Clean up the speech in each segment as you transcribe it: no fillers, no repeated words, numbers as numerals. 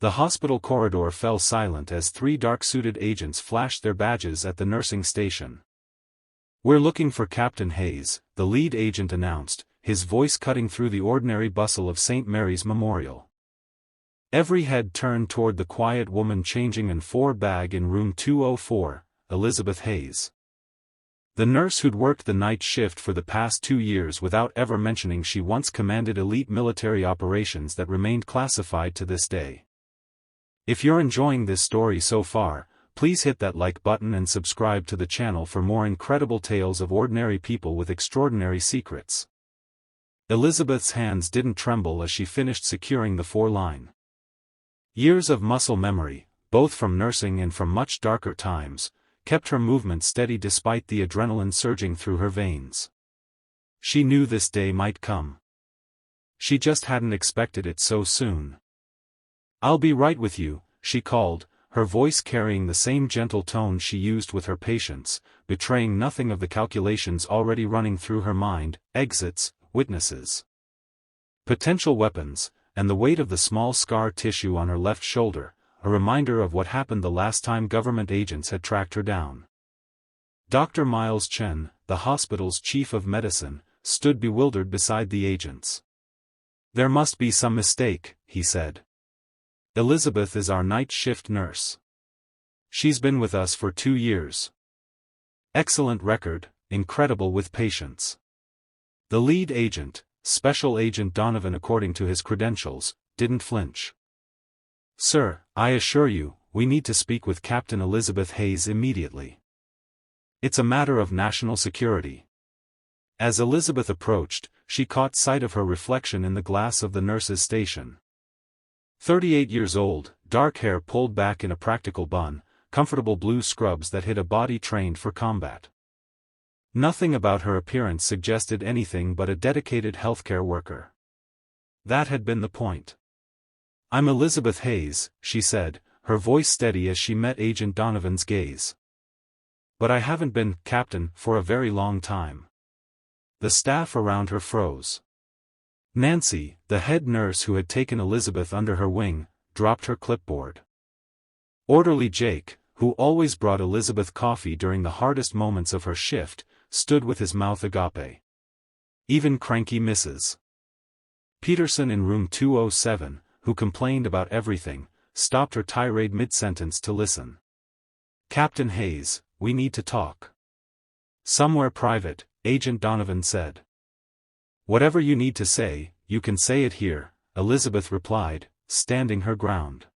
The hospital corridor fell silent as three dark-suited agents flashed their badges at the nursing station. "We're looking for Captain Hayes," the lead agent announced, his voice cutting through the ordinary bustle of St. Mary's Memorial. Every head turned toward the quiet woman changing in 4 bag in room 204, Elizabeth Hayes. The nurse who'd worked the night shift for the past 2 years without ever mentioning she once commanded elite military operations that remained classified to this day. If you're enjoying this story so far, please hit that like button and subscribe to the channel for more incredible tales of ordinary people with extraordinary secrets. Elizabeth's hands didn't tremble as she finished securing the 4-line. Years of muscle memory, both from nursing and from much darker times, kept her movement steady despite the adrenaline surging through her veins. She knew this day might come. She just hadn't expected it so soon. "I'll be right with you," she called, her voice carrying the same gentle tone she used with her patients, betraying nothing of the calculations already running through her mind: exits, witnesses, potential weapons, and the weight of the small scar tissue on her left shoulder, a reminder of what happened the last time government agents had tracked her down. Dr. Miles Chen, the hospital's chief of medicine, stood bewildered beside the agents. "There must be some mistake," he said. "Elizabeth is our night shift nurse. She's been with us for 2 years. Excellent record, incredible with patients." The lead agent, Special Agent Donovan, according to his credentials, didn't flinch. "Sir, I assure you, we need to speak with Captain Elizabeth Hayes immediately. It's a matter of national security." As Elizabeth approached, she caught sight of her reflection in the glass of the nurse's station. 38 years old, dark hair pulled back in a practical bun, comfortable blue scrubs that hid a body trained for combat. Nothing about her appearance suggested anything but a dedicated healthcare worker. That had been the point. "I'm Elizabeth Hayes," she said, her voice steady as she met Agent Donovan's gaze. "But I haven't been, Captain, for a very long time." The staff around her froze. Nancy, the head nurse who had taken Elizabeth under her wing, dropped her clipboard. Orderly Jake, who always brought Elizabeth coffee during the hardest moments of her shift, stood with his mouth agape. Even cranky Mrs. Peterson in room 207, who complained about everything, stopped her tirade mid-sentence to listen. "Captain Hayes, we need to talk." "Somewhere private," Agent Donovan said. "Whatever you need to say, you can say it here," Elizabeth replied, standing her ground.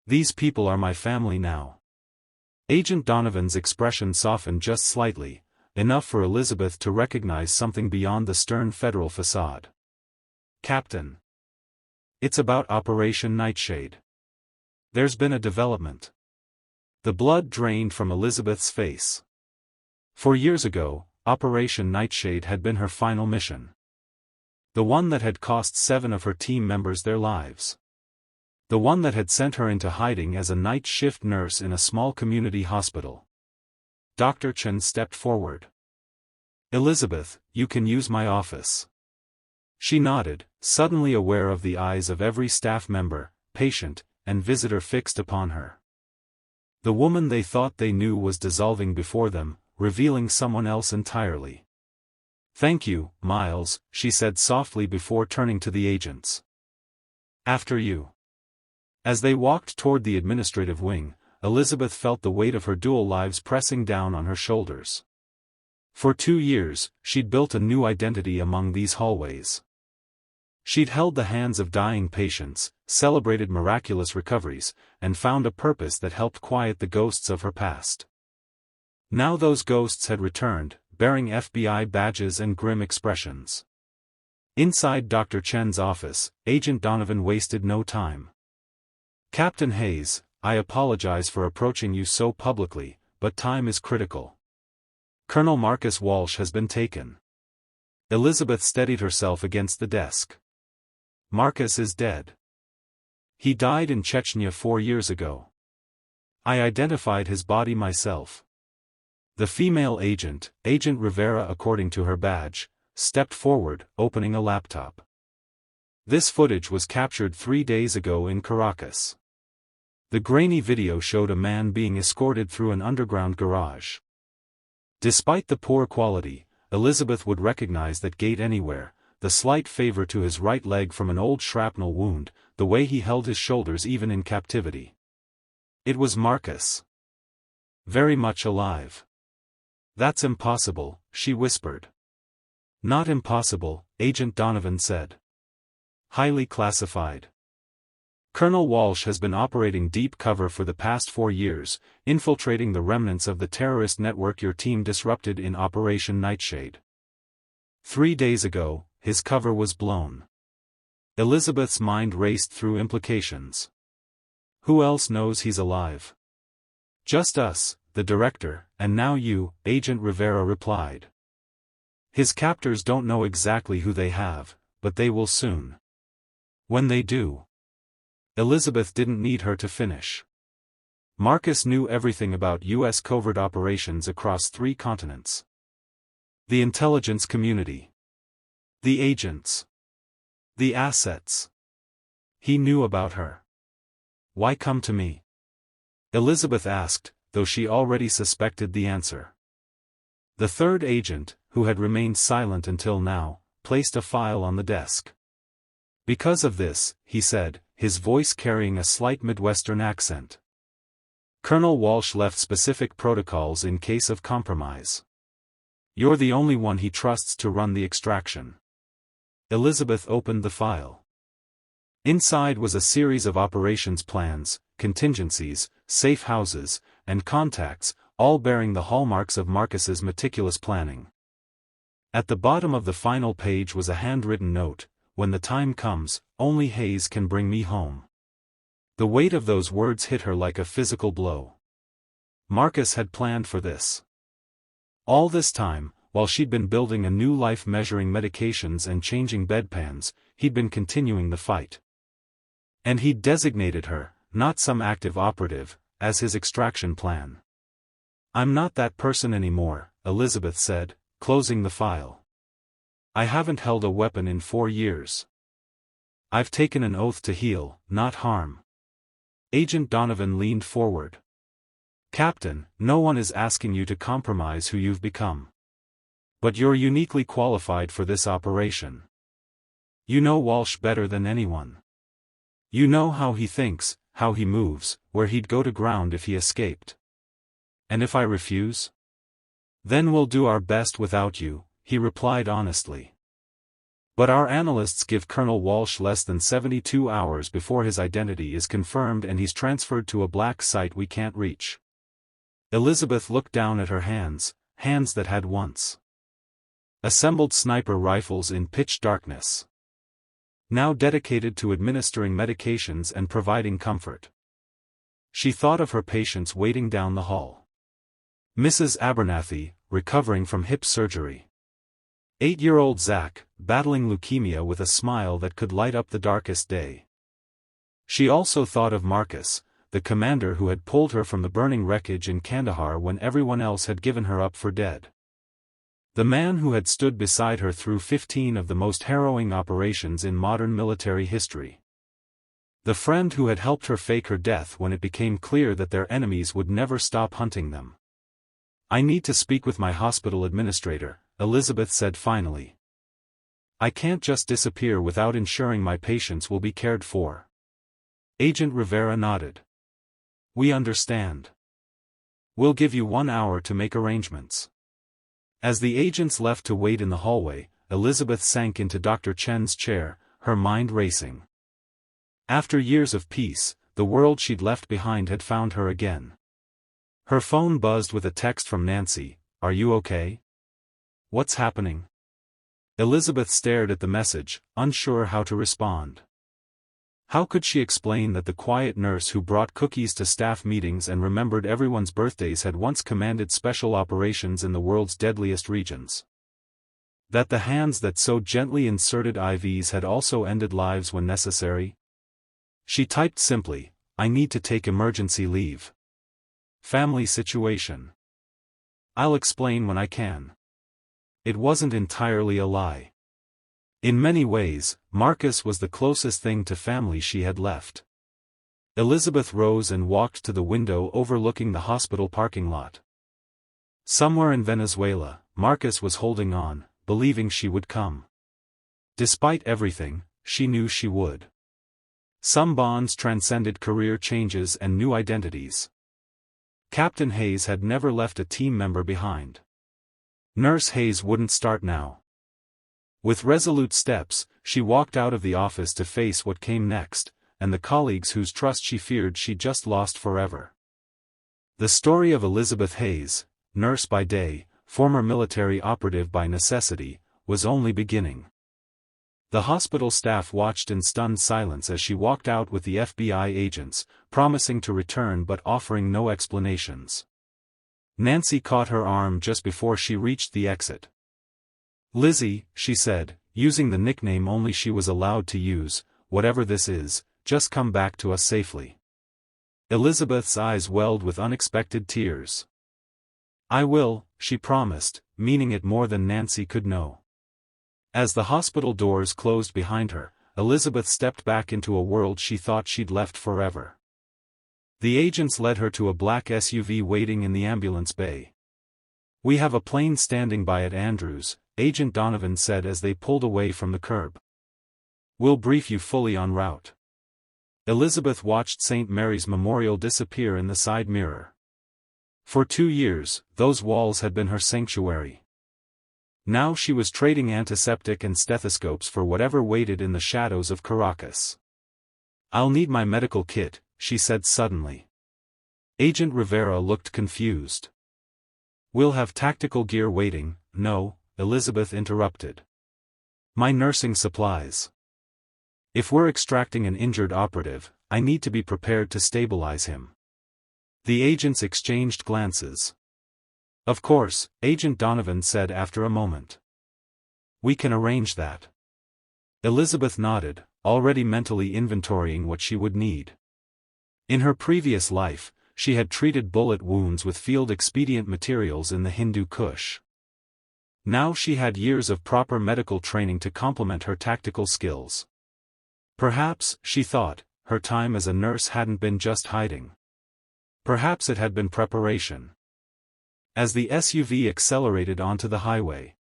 "These people are my family now." Agent Donovan's expression softened just slightly, enough for Elizabeth to recognize something beyond the stern federal facade. "Captain, it's about Operation Nightshade. There's been a development." The blood drained from Elizabeth's face. 4 years ago, Operation Nightshade had been her final mission. The one that had cost 7 of her team members their lives. The one that had sent her into hiding as a night shift nurse in a small community hospital. Dr. Chen stepped forward. "Elizabeth, you can use my office." She nodded, suddenly aware of the eyes of every staff member, patient, and visitor fixed upon her. The woman they thought they knew was dissolving before them, revealing someone else entirely. "Thank you, Miles," she said softly before turning to the agents. "After you." As they walked toward the administrative wing, Elizabeth felt the weight of her dual lives pressing down on her shoulders. For 2 years, she'd built a new identity among these hallways. She'd held the hands of dying patients, celebrated miraculous recoveries, and found a purpose that helped quiet the ghosts of her past. Now those ghosts had returned, bearing FBI badges and grim expressions. Inside Dr. Chen's office, Agent Donovan wasted no time. "Captain Hayes, I apologize for approaching you so publicly, but time is critical. Colonel Marcus Walsh has been taken." Elizabeth steadied herself against the desk. "Marcus is dead. He died in Chechnya 4 years ago. I identified his body myself." The female agent, Agent Rivera according to her badge, stepped forward, opening a laptop. This footage was captured 3 days ago in Caracas. The grainy video showed a man being escorted through an underground garage. Despite the poor quality, Elizabeth would recognize that gait anywhere, the slight favor to his right leg from an old shrapnel wound, the way he held his shoulders even in captivity. It was Marcus. Very much alive. "That's impossible," she whispered. "Not impossible," Agent Donovan said. "Highly classified. Colonel Walsh has been operating deep cover for the past 4 years, infiltrating the remnants of the terrorist network your team disrupted in Operation Nightshade. 3 days ago, his cover was blown." Elizabeth's mind raced through implications. "Who else knows he's alive?" "Just us, the director, and now you," Agent Rivera replied. "His captors don't know exactly who they have, but they will soon. When they do." Elizabeth didn't need her to finish. Marcus knew everything about U.S. covert operations across 3 continents. The intelligence community. The agents. The assets. He knew about her. "Why come to me?" Elizabeth asked, though she already suspected the answer. The third agent, who had remained silent until now, placed a file on the desk. "Because of this," he said, his voice carrying a slight Midwestern accent. "Colonel Walsh left specific protocols in case of compromise. You're the only one he trusts to run the extraction." Elizabeth opened the file. Inside was a series of operations plans, contingencies, safe houses, and contacts, all bearing the hallmarks of Marcus's meticulous planning. At the bottom of the final page was a handwritten note: "When the time comes, only Hayes can bring me home." The weight of those words hit her like a physical blow. Marcus had planned for this. All this time, while she'd been building a new life, measuring medications and changing bedpans, he'd been continuing the fight. And he'd designated her, not some active operative, as his extraction plan. "I'm not that person anymore," Elizabeth said, closing the file. "I haven't held a weapon in 4 years. I've taken an oath to heal, not harm." Agent Donovan leaned forward. "Captain, no one is asking you to compromise who you've become. But you're uniquely qualified for this operation. You know Walsh better than anyone. You know how he thinks, how he moves, where he'd go to ground if he escaped. And if I refuse? Then we'll do our best without you," he replied honestly. "But our analysts give Colonel Walsh less than 72 hours before his identity is confirmed and he's transferred to a black site we can't reach." Elizabeth looked down at her hands, hands that had once assembled sniper rifles in pitch darkness. Now dedicated to administering medications and providing comfort. She thought of her patients waiting down the hall. Mrs. Abernathy, recovering from hip surgery. 8-year-old Zach, battling leukemia with a smile that could light up the darkest day. She also thought of Marcus, the commander who had pulled her from the burning wreckage in Kandahar when everyone else had given her up for dead. The man who had stood beside her through 15 of the most harrowing operations in modern military history. The friend who had helped her fake her death when it became clear that their enemies would never stop hunting them. "I need to speak with my hospital administrator," Elizabeth said finally. "I can't just disappear without ensuring my patients will be cared for." Agent Rivera nodded. "We understand. We'll give you 1 hour to make arrangements." As the agents left to wait in the hallway, Elizabeth sank into Dr. Chen's chair, her mind racing. After years of peace, the world she'd left behind had found her again. Her phone buzzed with a text from Nancy: "Are you okay? What's happening?" Elizabeth stared at the message, unsure how to respond. How could she explain that the quiet nurse who brought cookies to staff meetings and remembered everyone's birthdays had once commanded special operations in the world's deadliest regions? That the hands that so gently inserted IVs had also ended lives when necessary? She typed simply, "I need to take emergency leave. Family situation. I'll explain when I can." It wasn't entirely a lie. In many ways, Marcus was the closest thing to family she had left. Elizabeth rose and walked to the window overlooking the hospital parking lot. Somewhere in Venezuela, Marcus was holding on, believing she would come. Despite everything, she knew she would. Some bonds transcended career changes and new identities. Captain Hayes had never left a team member behind. Nurse Hayes wouldn't start now. With resolute steps, she walked out of the office to face what came next, and the colleagues whose trust she feared she'd just lost forever. The story of Elizabeth Hayes, nurse by day, former military operative by necessity, was only beginning. The hospital staff watched in stunned silence as she walked out with the FBI agents, promising to return but offering no explanations. Nancy caught her arm just before she reached the exit. "Lizzie," she said, using the nickname only she was allowed to use, "whatever this is, just come back to us safely." Elizabeth's eyes welled with unexpected tears. "I will," she promised, meaning it more than Nancy could know. As the hospital doors closed behind her, Elizabeth stepped back into a world she thought she'd left forever. The agents led her to a black SUV waiting in the ambulance bay. "We have a plane standing by at Andrews," Agent Donovan said as they pulled away from the curb. "We'll brief you fully en route." Elizabeth watched St. Mary's Memorial disappear in the side mirror. For 2 years, those walls had been her sanctuary. Now she was trading antiseptic and stethoscopes for whatever waited in the shadows of Caracas. "I'll need my medical kit," she said suddenly. Agent Rivera looked confused. "We'll have tactical gear waiting." "No," Elizabeth interrupted. "My nursing supplies. If we're extracting an injured operative, I need to be prepared to stabilize him." The agents exchanged glances. "Of course," Agent Donovan said after a moment. "We can arrange that." Elizabeth nodded, already mentally inventorying what she would need. In her previous life, she had treated bullet wounds with field-expedient materials in the Hindu Kush. Now she had years of proper medical training to complement her tactical skills. Perhaps, she thought, her time as a nurse hadn't been just hiding. Perhaps it had been preparation. As the SUV accelerated onto the highway,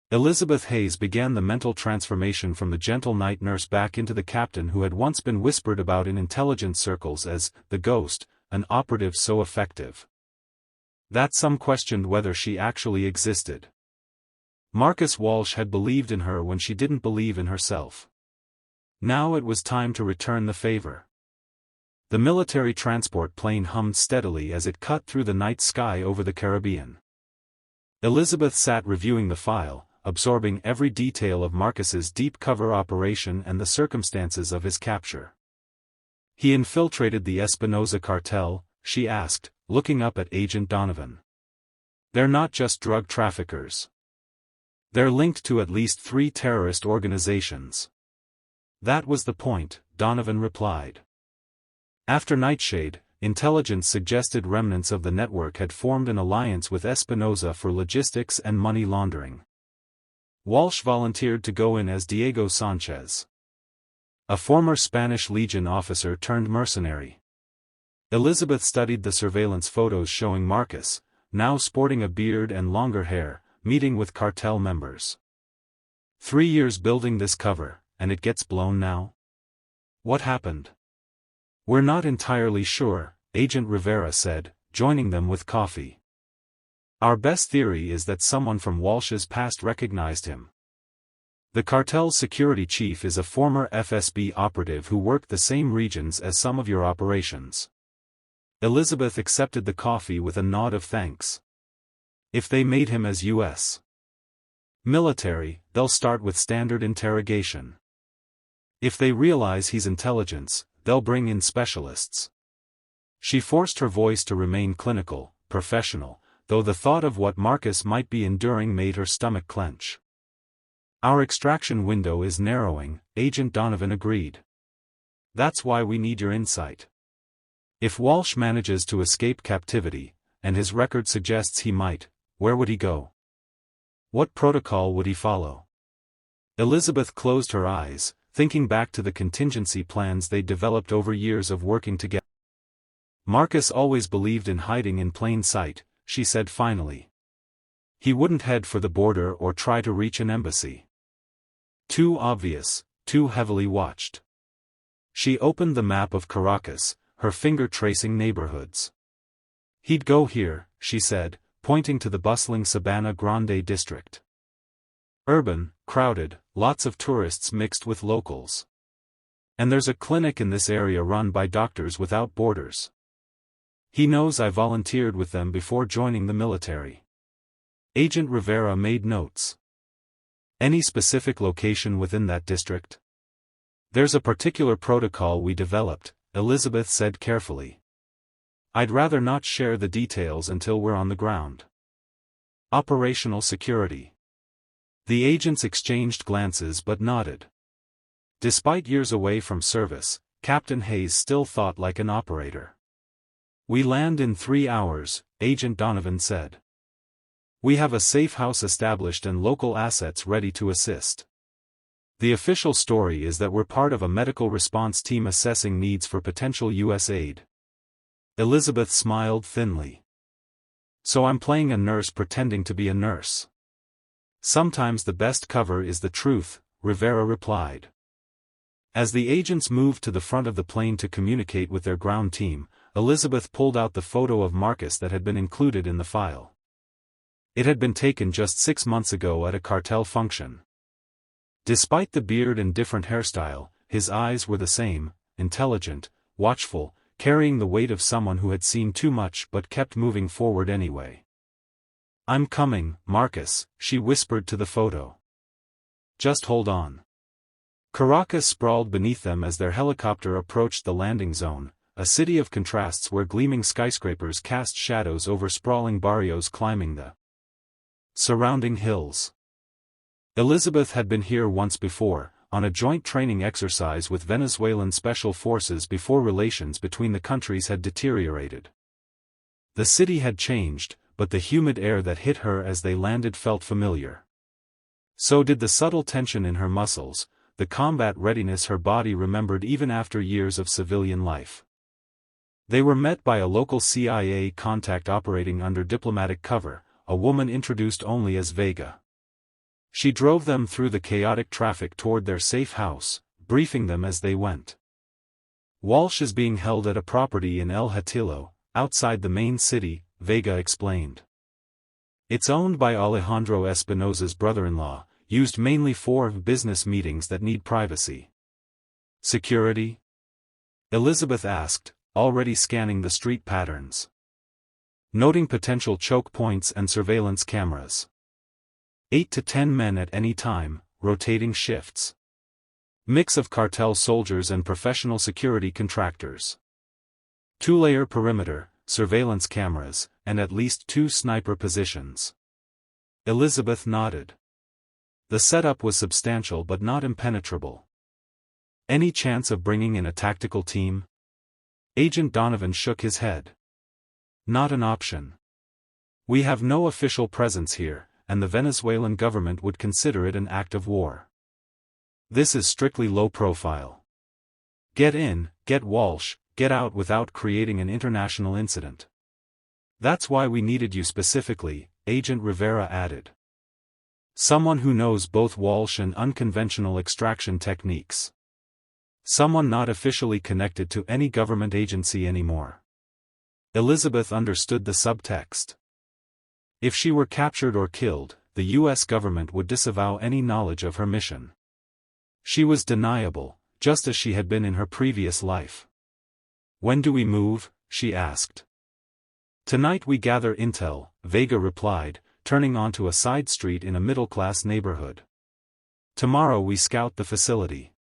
Elizabeth Hayes began the mental transformation from the gentle night nurse back into the captain who had once been whispered about in intelligence circles as the Ghost, an operative so effective that some questioned whether she actually existed. Marcus Walsh had believed in her when she didn't believe in herself. Now it was time to return the favor. The military transport plane hummed steadily as it cut through the night sky over the Caribbean. Elizabeth sat reviewing the file, absorbing every detail of Marcus's deep cover operation and the circumstances of his capture. "He infiltrated the Espinosa cartel?" she asked, looking up at Agent Donovan. "They're not just drug traffickers. They're linked to at least 3 terrorist organizations." "That was the point," Donovan replied. After Nightshade, intelligence suggested remnants of the network had formed an alliance with Espinosa for logistics and money laundering. Walsh volunteered to go in as Diego Sanchez, a former Spanish Legion officer turned mercenary. Elizabeth studied the surveillance photos showing Marcus, now sporting a beard and longer hair, meeting with cartel members. 3 years building this cover, and it gets blown now? What happened? "We're not entirely sure," Agent Rivera said, joining them with coffee. "Our best theory is that someone from Walsh's past recognized him. The cartel's security chief is a former FSB operative who worked the same regions as some of your operations." Elizabeth accepted the coffee with a nod of thanks. "If they made him as U.S. military, they'll start with standard interrogation. If they realize he's intelligence, they'll bring in specialists." She forced her voice to remain clinical, professional, though the thought of what Marcus might be enduring made her stomach clench. "Our extraction window is narrowing," Agent Donovan agreed. "That's why we need your insight. If Walsh manages to escape captivity, and his record suggests he might, where would he go? What protocol would he follow?" Elizabeth closed her eyes, thinking back to the contingency plans they'd developed over years of working together. Marcus always believed in hiding in plain sight, she said finally. He wouldn't head for the border or try to reach an embassy. Too obvious, too heavily watched. She opened the map of Caracas, her finger tracing neighborhoods. He'd go here, she said, pointing to the bustling Sabana Grande district. Urban, crowded, lots of tourists mixed with locals. And there's a clinic in this area run by Doctors Without Borders. He knows I volunteered with them before joining the military. Agent Rivera made notes. Any specific location within that district? There's a particular protocol we developed, Elizabeth said carefully. I'd rather not share the details until we're on the ground. Operational security. The agents exchanged glances but nodded. Despite years away from service, Captain Hayes still thought like an operator. We land in 3 hours, Agent Donovan said. We have a safe house established and local assets ready to assist. The official story is that we're part of a medical response team assessing needs for potential U.S. aid. Elizabeth smiled thinly. So I'm playing a nurse pretending to be a nurse. Sometimes the best cover is the truth, Rivera replied. As the agents moved to the front of the plane to communicate with their ground team, Elizabeth pulled out the photo of Marcus that had been included in the file. It had been taken just 6 months ago at a cartel function. Despite the beard and different hairstyle, his eyes were the same, intelligent, watchful, carrying the weight of someone who had seen too much but kept moving forward anyway. I'm coming, Marcus, she whispered to the photo. Just hold on. Caracas sprawled beneath them as their helicopter approached the landing zone, a city of contrasts where gleaming skyscrapers cast shadows over sprawling barrios climbing the surrounding hills. Elizabeth had been here once before, on a joint training exercise with Venezuelan special forces before relations between the countries had deteriorated. The city had changed, but the humid air that hit her as they landed felt familiar. So did the subtle tension in her muscles, the combat readiness her body remembered even after years of civilian life. They were met by a local CIA contact operating under diplomatic cover, a woman introduced only as Vega. She drove them through the chaotic traffic toward their safe house, briefing them as they went. Walsh is being held at a property in El Hatillo, outside the main city, Vega explained. It's owned by Alejandro Espinosa's brother-in-law, used mainly for business meetings that need privacy. Security? Elizabeth asked, already scanning the street patterns. Noting potential choke points and surveillance cameras. 8 to 10 men at any time, rotating shifts. Mix of cartel soldiers and professional security contractors. 2-layer perimeter, surveillance cameras, and at least 2 sniper positions. Elizabeth nodded. The setup was substantial but not impenetrable. Any chance of bringing in a tactical team? Agent Donovan shook his head. Not an option. We have no official presence here, and the Venezuelan government would consider it an act of war. This is strictly low profile. Get in, get Walsh, get out without creating an international incident. That's why we needed you specifically, Agent Rivera added. Someone who knows both Walsh and unconventional extraction techniques. Someone not officially connected to any government agency anymore. Elizabeth understood the subtext. If she were captured or killed, the U.S. government would disavow any knowledge of her mission. She was deniable, just as she had been in her previous life. When do we move? She asked. Tonight we gather intel, Vega replied, turning onto a side street in a middle-class neighborhood. Tomorrow we scout the facility.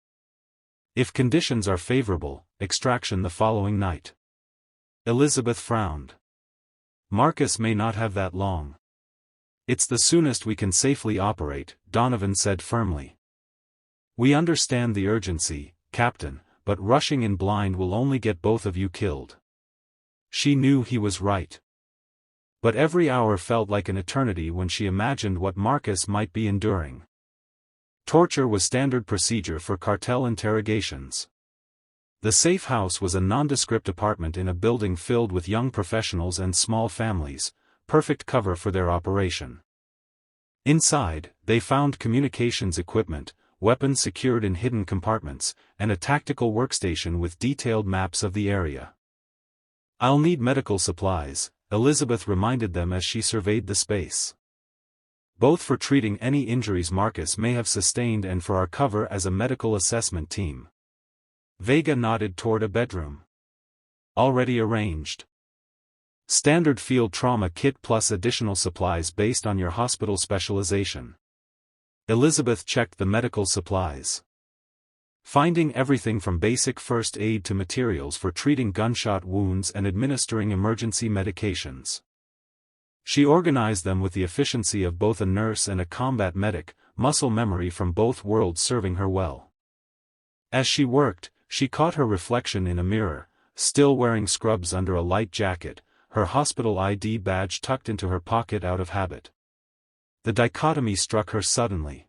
If conditions are favorable, extraction the following night. Elizabeth frowned. Marcus may not have that long. It's the soonest we can safely operate, Donovan said firmly. We understand the urgency, Captain, but rushing in blind will only get both of you killed. She knew he was right. But every hour felt like an eternity when she imagined what Marcus might be enduring. Torture was standard procedure for cartel interrogations. The safe house was a nondescript apartment in a building filled with young professionals and small families, perfect cover for their operation. Inside, they found communications equipment, weapons secured in hidden compartments, and a tactical workstation with detailed maps of the area. "I'll need medical supplies," Elizabeth reminded them as she surveyed the space. "Both for treating any injuries Marcus may have sustained and for our cover as a medical assessment team." Vega nodded toward a bedroom. "Already arranged. Standard field trauma kit plus additional supplies based on your hospital specialization." Elizabeth checked the medical supplies, finding everything from basic first aid to materials for treating gunshot wounds and administering emergency medications. She organized them with the efficiency of both a nurse and a combat medic, muscle memory from both worlds serving her well. As she worked, she caught her reflection in a mirror, still wearing scrubs under a light jacket, her hospital ID badge tucked into her pocket out of habit. The dichotomy struck her suddenly.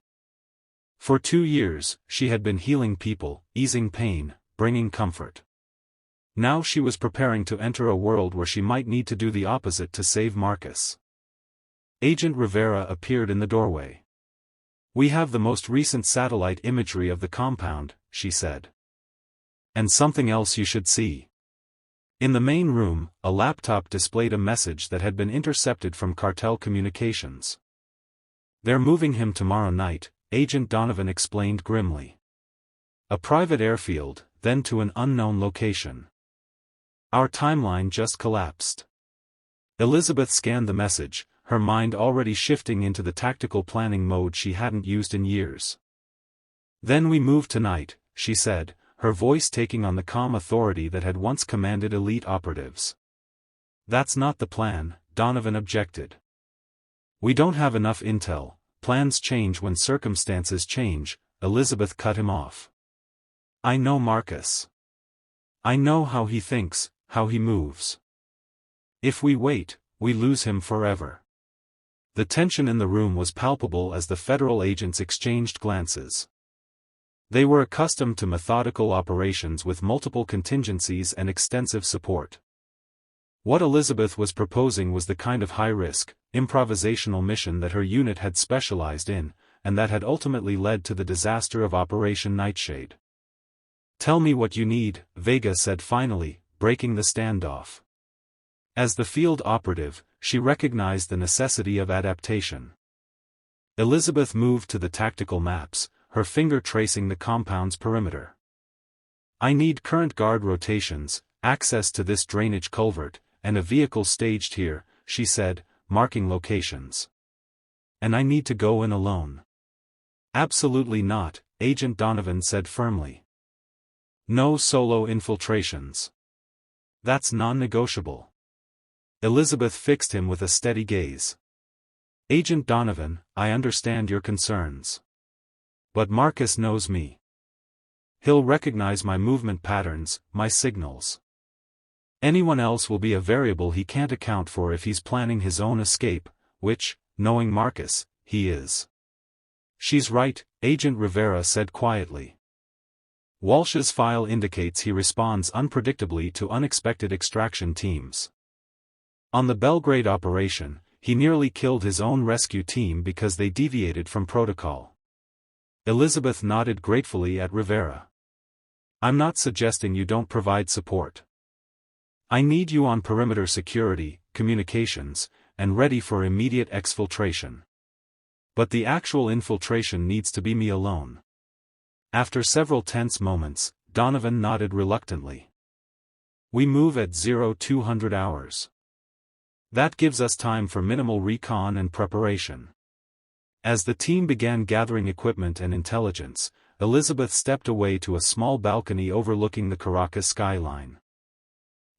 For 2 years, she had been healing people, easing pain, bringing comfort. Now she was preparing to enter a world where she might need to do the opposite to save Marcus. Agent Rivera appeared in the doorway. "We have the most recent satellite imagery of the compound," she said. "And something else you should see." In the main room, a laptop displayed a message that had been intercepted from cartel communications. "They're moving him tomorrow night," Agent Donovan explained grimly. "A private airfield, then to an unknown location. Our timeline just collapsed." Elizabeth scanned the message, her mind already shifting into the tactical planning mode she hadn't used in years. "Then we move tonight," she said, her voice taking on the calm authority that had once commanded elite operatives. "That's not the plan," Donovan objected. "We don't have enough intel. Plans change when circumstances change," Elizabeth cut him off. "I know Marcus. I know how he thinks, how he moves. If we wait, we lose him forever." The tension in the room was palpable as the federal agents exchanged glances. They were accustomed to methodical operations with multiple contingencies and extensive support. What Elizabeth was proposing was the kind of high-risk, improvisational mission that her unit had specialized in, and that had ultimately led to the disaster of Operation Nightshade. "Tell me what you need," Vega said finally, breaking the standoff. As the field operative, she recognized the necessity of adaptation. Elizabeth moved to the tactical maps, her finger tracing the compound's perimeter. "I need current guard rotations, access to this drainage culvert, and a vehicle staged here," she said, marking locations. "And I need to go in alone." "Absolutely not," Agent Donovan said firmly. "No solo infiltrations. That's non-negotiable." Elizabeth fixed him with a steady gaze. "Agent Donovan, I understand your concerns. But Marcus knows me. He'll recognize my movement patterns, my signals. Anyone else will be a variable he can't account for if he's planning his own escape, which, knowing Marcus, he is." "She's right," Agent Rivera said quietly. "Walsh's file indicates he responds unpredictably to unexpected extraction teams. On the Belgrade operation, he nearly killed his own rescue team because they deviated from protocol." Elizabeth nodded gratefully at Rivera. "I'm not suggesting you don't provide support. I need you on perimeter security, communications, and ready for immediate exfiltration. But the actual infiltration needs to be me alone." After several tense moments, Donovan nodded reluctantly. "We move at 0200 hours. That gives us time for minimal recon and preparation." As the team began gathering equipment and intelligence, Elizabeth stepped away to a small balcony overlooking the Caracas skyline.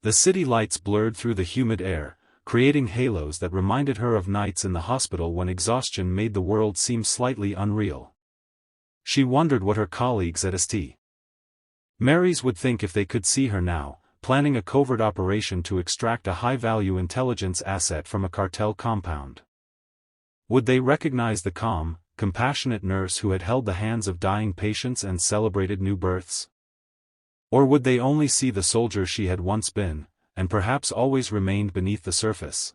The city lights blurred through the humid air, creating halos that reminded her of nights in the hospital when exhaustion made the world seem slightly unreal. She wondered what her colleagues at St. Mary's would think if they could see her now, planning a covert operation to extract a high-value intelligence asset from a cartel compound. Would they recognize the calm, compassionate nurse who had held the hands of dying patients and celebrated new births? Or would they only see the soldier she had once been, and perhaps always remained beneath the surface?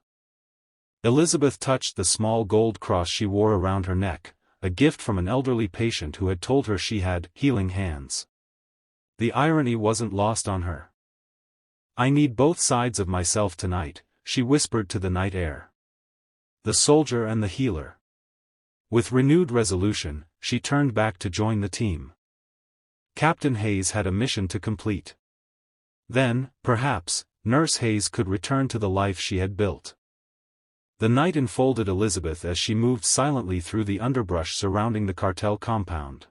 Elizabeth touched the small gold cross she wore around her neck, a gift from an elderly patient who had told her she had healing hands. The irony wasn't lost on her. "I need both sides of myself tonight," she whispered to the night air. The soldier and the healer. With renewed resolution, she turned back to join the team. Captain Hayes had a mission to complete. Then, perhaps, Nurse Hayes could return to the life she had built. The night enfolded Elizabeth as she moved silently through the underbrush surrounding the cartel compound.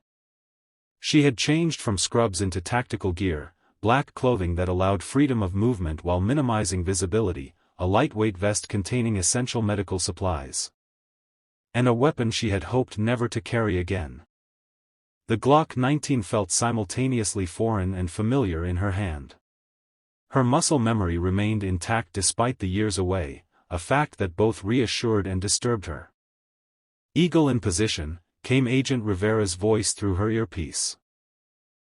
She had changed from scrubs into tactical gear, black clothing that allowed freedom of movement while minimizing visibility, a lightweight vest containing essential medical supplies. And a weapon she had hoped never to carry again. The Glock 19 felt simultaneously foreign and familiar in her hand. Her muscle memory remained intact despite the years away, a fact that both reassured and disturbed her. "Eagle in position," came Agent Rivera's voice through her earpiece.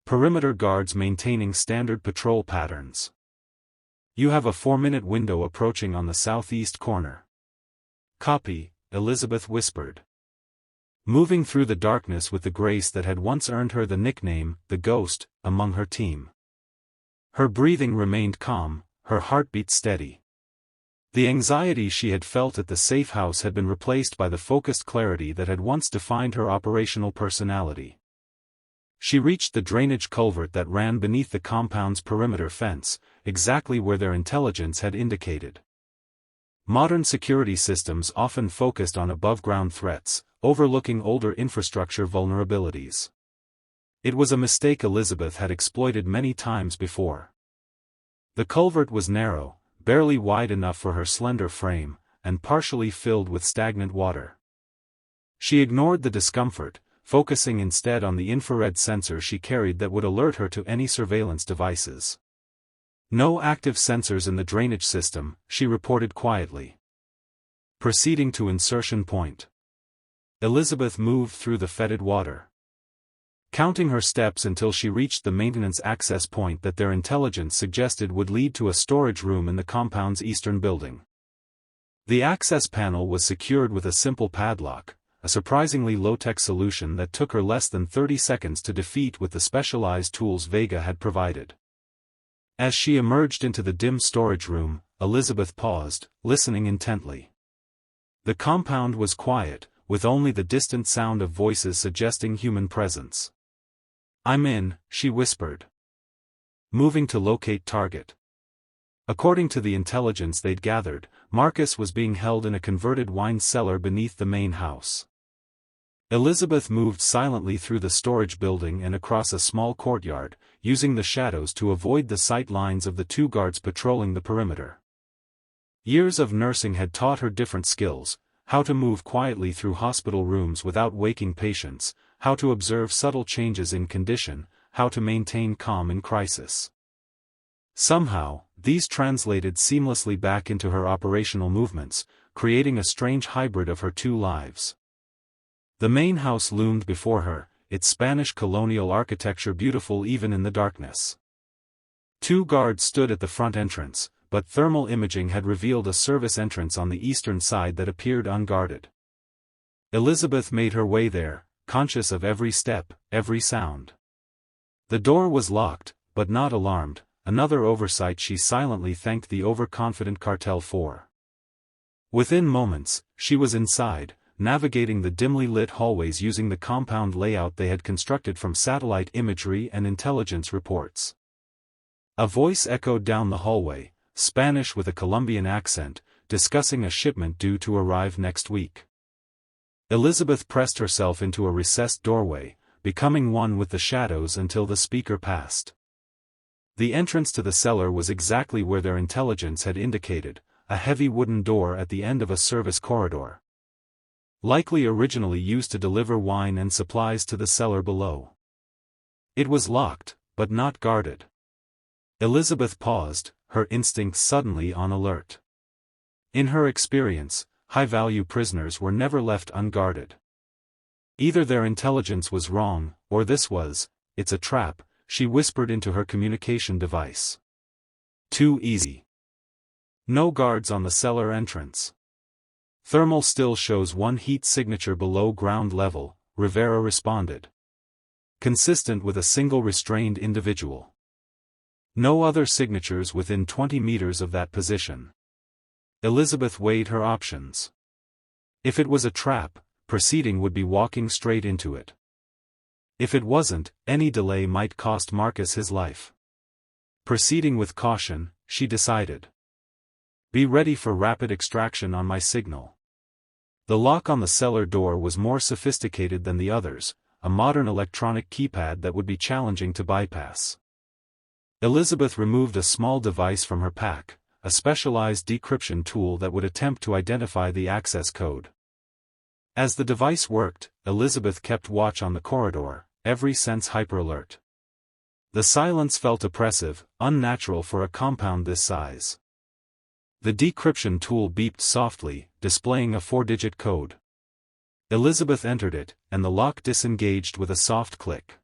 "Perimeter guards maintaining standard patrol patterns. You have a 4-minute window approaching on the southeast corner." "Copy," Elizabeth whispered. Moving through the darkness with the grace that had once earned her the nickname, the Ghost, among her team. Her breathing remained calm, her heartbeat steady. The anxiety she had felt at the safe house had been replaced by the focused clarity that had once defined her operational personality. She reached the drainage culvert that ran beneath the compound's perimeter fence, exactly where their intelligence had indicated. Modern security systems often focused on above-ground threats, overlooking older infrastructure vulnerabilities. It was a mistake Elizabeth had exploited many times before. The culvert was narrow, barely wide enough for her slender frame, and partially filled with stagnant water. She ignored the discomfort, focusing instead on the infrared sensor she carried that would alert her to any surveillance devices. "No active sensors in the drainage system," she reported quietly. Proceeding to insertion point. Elizabeth moved through the fetid water, counting her steps until she reached the maintenance access point that their intelligence suggested would lead to a storage room in the compound's eastern building. The access panel was secured with a simple padlock, a surprisingly low-tech solution that took her less than 30 seconds to defeat with the specialized tools Vega had provided. As she emerged into the dim storage room, Elizabeth paused, listening intently. The compound was quiet, with only the distant sound of voices suggesting human presence. "I'm in," she whispered. Moving to locate target. According to the intelligence they'd gathered, Marcus was being held in a converted wine cellar beneath the main house. Elizabeth moved silently through the storage building and across a small courtyard, using the shadows to avoid the sight lines of the 2 guards patrolling the perimeter. Years of nursing had taught her different skills: how to move quietly through hospital rooms without waking patients, how to observe subtle changes in condition, how to maintain calm in crisis. Somehow, these translated seamlessly back into her operational movements, creating a strange hybrid of her 2 lives. The main house loomed before her, its Spanish colonial architecture beautiful even in the darkness. 2 guards stood at the front entrance, but thermal imaging had revealed a service entrance on the eastern side that appeared unguarded. Elizabeth made her way there, conscious of every step, every sound. The door was locked, but not alarmed, another oversight she silently thanked the overconfident cartel for. Within moments, she was inside, navigating the dimly lit hallways using the compound layout they had constructed from satellite imagery and intelligence reports. A voice echoed down the hallway, Spanish with a Colombian accent, discussing a shipment due to arrive next week. Elizabeth pressed herself into a recessed doorway, becoming one with the shadows until the speaker passed. The entrance to the cellar was exactly where their intelligence had indicated, a heavy wooden door at the end of a service corridor. Likely originally used to deliver wine and supplies to the cellar below. It was locked, but not guarded. Elizabeth paused, her instincts suddenly on alert. In her experience, high-value prisoners were never left unguarded. Either their intelligence was wrong, or this was, it's a trap, she whispered into her communication device. Too easy. No guards on the cellar entrance. Thermal still shows one heat signature below ground level, Rivera responded. Consistent with a single restrained individual. No other signatures within 20 meters of that position. Elizabeth weighed her options. If it was a trap, proceeding would be walking straight into it. If it wasn't, any delay might cost Marcus his life. Proceeding with caution, she decided. Be ready for rapid extraction on my signal. The lock on the cellar door was more sophisticated than the others, a modern electronic keypad that would be challenging to bypass. Elizabeth removed a small device from her pack, a specialized decryption tool that would attempt to identify the access code. As the device worked, Elizabeth kept watch on the corridor, every sense hyper-alert. The silence felt oppressive, unnatural for a compound this size. The decryption tool beeped softly, displaying a 4-digit code. Elizabeth entered it, and the lock disengaged with a soft click.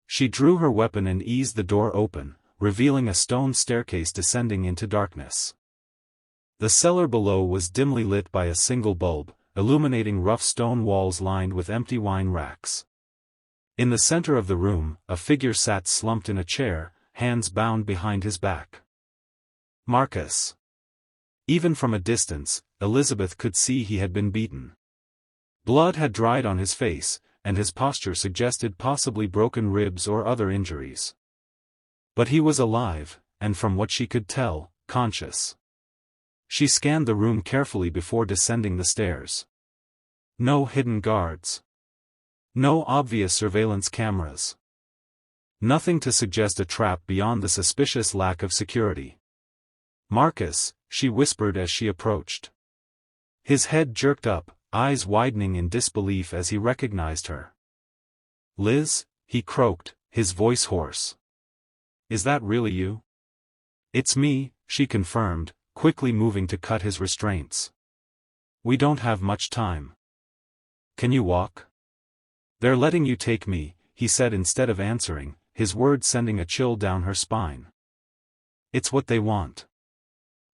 She drew her weapon and eased the door open, revealing a stone staircase descending into darkness. The cellar below was dimly lit by a single bulb, illuminating rough stone walls lined with empty wine racks. In the center of the room, a figure sat slumped in a chair, hands bound behind his back. Marcus. Even from a distance, Elizabeth could see he had been beaten. Blood had dried on his face, and his posture suggested possibly broken ribs or other injuries. But he was alive, and from what she could tell, conscious. She scanned the room carefully before descending the stairs. No hidden guards. No obvious surveillance cameras. Nothing to suggest a trap beyond the suspicious lack of security. Marcus, she whispered as she approached. His head jerked up, eyes widening in disbelief as he recognized her. Liz, he croaked, his voice hoarse. Is that really you? It's me, she confirmed, quickly moving to cut his restraints. We don't have much time. Can you walk? They're letting you take me, he said instead of answering, his words sending a chill down her spine. It's what they want.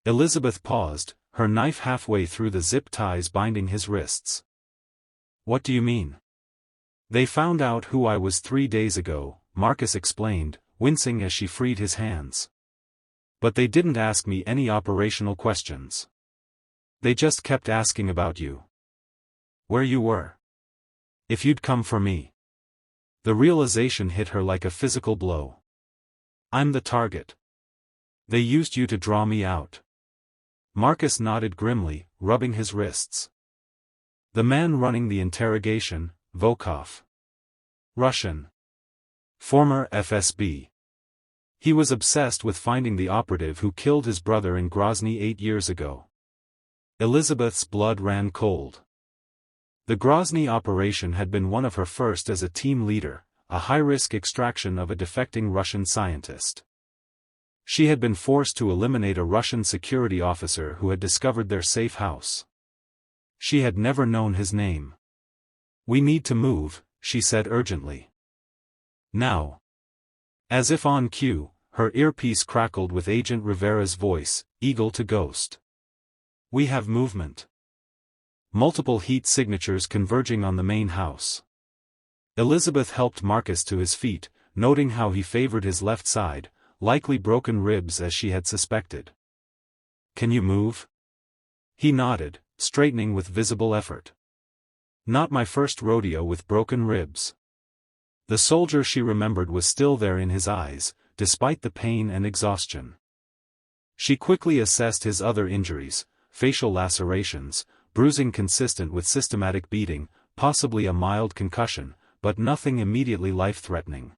Elizabeth paused, her knife halfway through the zip ties binding his wrists. What do you mean? They found out who I was 3 days ago, Marcus explained, wincing as she freed his hands. But they didn't ask me any operational questions. They just kept asking about you. Where you were. If you'd come for me. The realization hit her like a physical blow. I'm the target. They used you to draw me out. Marcus nodded grimly, rubbing his wrists. The man running the interrogation, Volkov. Russian. Former FSB. He was obsessed with finding the operative who killed his brother in Grozny 8 years ago. Elizabeth's blood ran cold. The Grozny operation had been one of her first as a team leader, a high-risk extraction of a defecting Russian scientist. She had been forced to eliminate a Russian security officer who had discovered their safe house. She had never known his name. We need to move, she said urgently. Now. As if on cue, her earpiece crackled with Agent Rivera's voice, eagle to ghost. We have movement. Multiple heat signatures converging on the main house. Elizabeth helped Marcus to his feet, noting how he favored his left side, likely broken ribs as she had suspected. Can you move? He nodded, straightening with visible effort. Not my first rodeo with broken ribs. The soldier she remembered was still there in his eyes, despite the pain and exhaustion. She quickly assessed his other injuries, facial lacerations, bruising consistent with systematic beating, possibly a mild concussion, but nothing immediately life-threatening.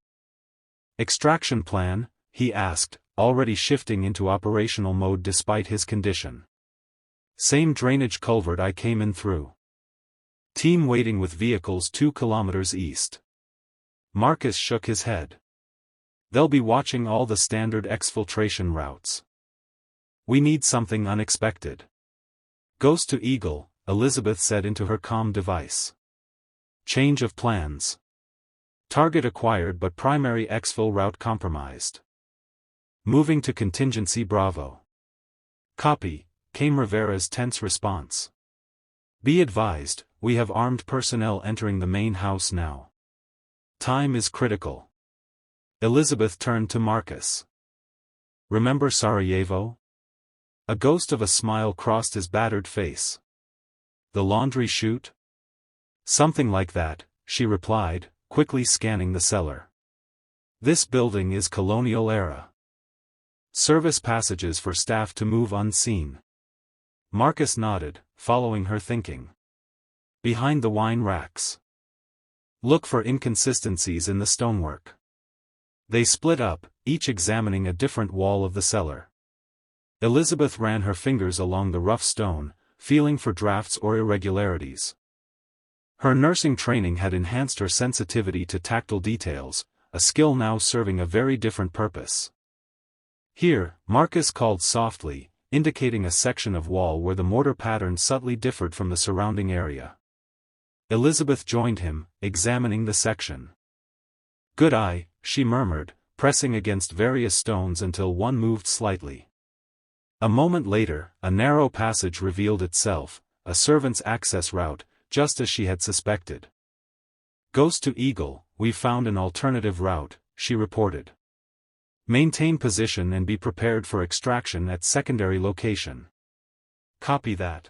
Extraction plan? He asked, already shifting into operational mode despite his condition. Same drainage culvert I came in through. Team waiting with vehicles 2 kilometers east. Marcus shook his head. They'll be watching all the standard exfiltration routes. We need something unexpected. Ghost to Eagle, Elizabeth said into her comm device. Change of plans. Target acquired but primary exfil route compromised. Moving to contingency Bravo. Copy, came Rivera's tense response. Be advised, we have armed personnel entering the main house now. Time is critical. Elizabeth turned to Marcus. Remember Sarajevo? A ghost of a smile crossed his battered face. The laundry chute? Something like that, she replied, quickly scanning the cellar. This building is colonial era. Service passages for staff to move unseen. Marcus nodded, following her thinking. Behind the wine racks. Look for inconsistencies in the stonework. They split up, each examining a different wall of the cellar. Elizabeth ran her fingers along the rough stone, feeling for drafts or irregularities. Her nursing training had enhanced her sensitivity to tactile details, a skill now serving a very different purpose. Here, Marcus called softly, indicating a section of wall where the mortar pattern subtly differed from the surrounding area. Elizabeth joined him, examining the section. Good eye, she murmured, pressing against various stones until one moved slightly. A moment later, a narrow passage revealed itself, a servant's access route, just as she had suspected. Ghost to Eagle, we've found an alternative route, she reported. Maintain position and be prepared for extraction at secondary location. Copy that.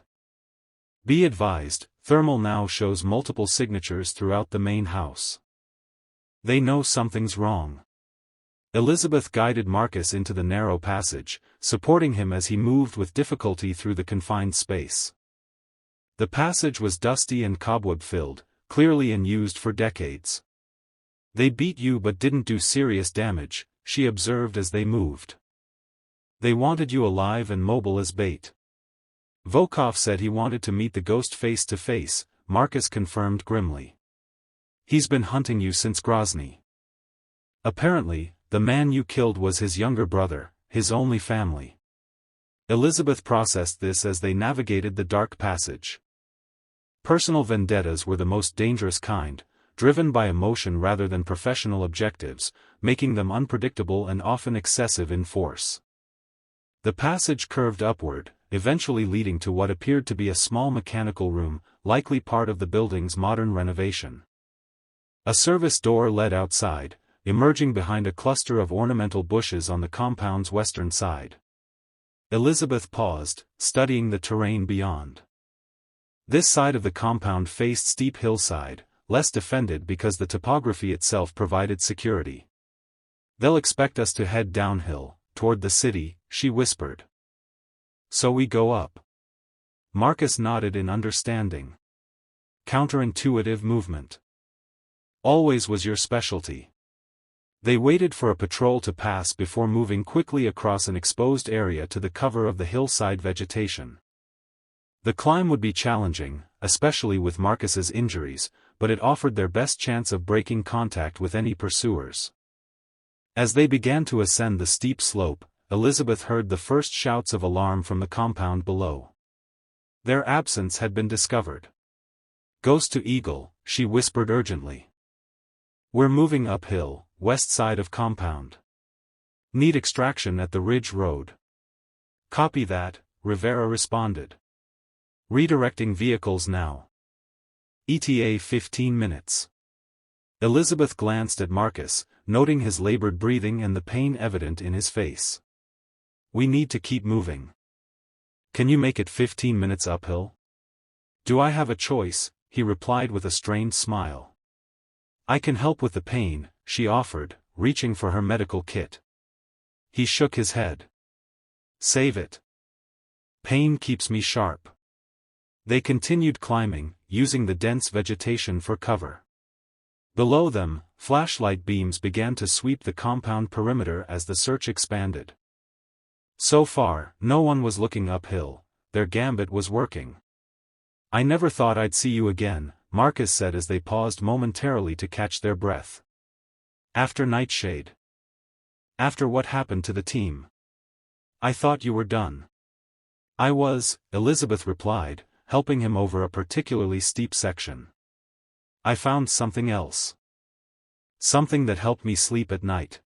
Be advised, thermal now shows multiple signatures throughout the main house. They know something's wrong. Elizabeth guided Marcus into the narrow passage, supporting him as he moved with difficulty through the confined space. The passage was dusty and cobweb-filled, clearly unused for decades. They beat you but didn't do serious damage, she observed as they moved. They wanted you alive and mobile as bait. Volkov said he wanted to meet the ghost face to face, Marcus confirmed grimly. He's been hunting you since Grozny. Apparently, the man you killed was his younger brother, his only family. Elizabeth processed this as they navigated the dark passage. Personal vendettas were the most dangerous kind, driven by emotion rather than professional objectives, making them unpredictable and often excessive in force. The passage curved upward, eventually leading to what appeared to be a small mechanical room, likely part of the building's modern renovation. A service door led outside, emerging behind a cluster of ornamental bushes on the compound's western side. Elizabeth paused, studying the terrain beyond. This side of the compound faced steep hillside, less defended because the topography itself provided security. They'll expect us to head downhill, toward the city, she whispered. So we go up. Marcus nodded in understanding. Counterintuitive movement. Always was your specialty. They waited for a patrol to pass before moving quickly across an exposed area to the cover of the hillside vegetation. The climb would be challenging, especially with Marcus's injuries, but it offered their best chance of breaking contact with any pursuers. As they began to ascend the steep slope, Elizabeth heard the first shouts of alarm from the compound below. Their absence had been discovered. Ghost to Eagle, she whispered urgently. We're moving uphill, west side of compound. Need extraction at the Ridge Road. Copy that, Rivera responded. Redirecting vehicles now. ETA 15 minutes. Elizabeth glanced at Marcus, noting his labored breathing and the pain evident in his face. We need to keep moving. Can you make it 15 minutes uphill? Do I have a choice? He replied with a strained smile. I can help with the pain, she offered, reaching for her medical kit. He shook his head. Save it. Pain keeps me sharp. They continued climbing, using the dense vegetation for cover. Below them, flashlight beams began to sweep the compound perimeter as the search expanded. So far, no one was looking uphill, their gambit was working. I never thought I'd see you again, Marcus said as they paused momentarily to catch their breath. After Nightshade. After what happened to the team. I thought you were done. I was, Elizabeth replied, helping him over a particularly steep section. I found something else. Something that helped me sleep at night.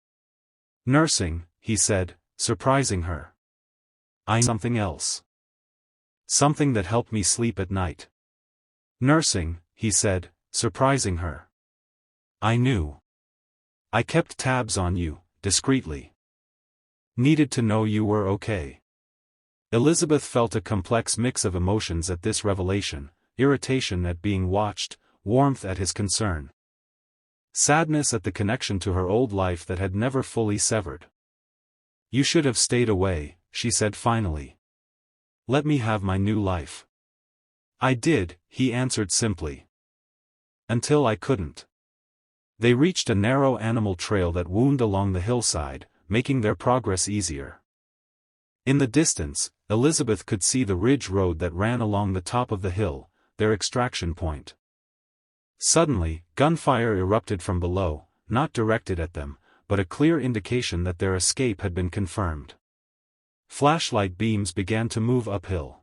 Nursing, he said, surprising her. Something else. Something that helped me sleep at night. Nursing, he said, surprising her. I knew. I kept tabs on you, discreetly. Needed to know you were okay. Elizabeth felt a complex mix of emotions at this revelation, irritation at being watched, warmth at his concern. Sadness at the connection to her old life that had never fully severed. You should have stayed away, she said finally. Let me have my new life. I did, he answered simply. Until I couldn't. They reached a narrow animal trail that wound along the hillside, making their progress easier. In the distance, Elizabeth could see the ridge road that ran along the top of the hill, their extraction point. Suddenly, gunfire erupted from below, not directed at them, but a clear indication that their escape had been confirmed. Flashlight beams began to move uphill.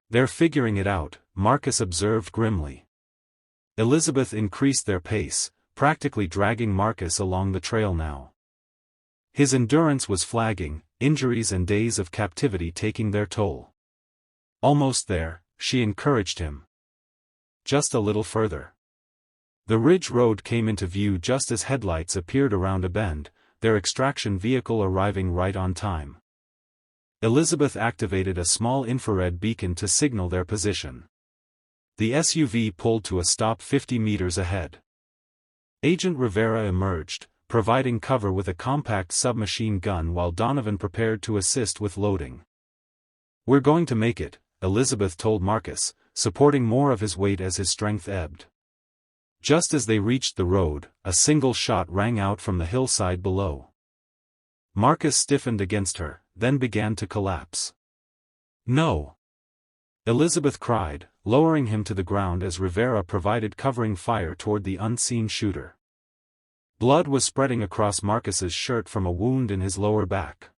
They're figuring it out, Marcus observed grimly. Elizabeth increased their pace, practically dragging Marcus along the trail now. His endurance was flagging, injuries and days of captivity taking their toll. Almost there, she encouraged him. Just a little further. The ridge road came into view just as headlights appeared around a bend, their extraction vehicle arriving right on time. Elizabeth activated a small infrared beacon to signal their position. The SUV pulled to a stop 50 meters ahead. Agent Rivera emerged, providing cover with a compact submachine gun while Donovan prepared to assist with loading. We're going to make it, Elizabeth told Marcus, supporting more of his weight as his strength ebbed. Just as they reached the road, a single shot rang out from the hillside below. Marcus stiffened against her, then began to collapse. No! Elizabeth cried, lowering him to the ground as Rivera provided covering fire toward the unseen shooter. Blood was spreading across Marcus's shirt from a wound in his lower back.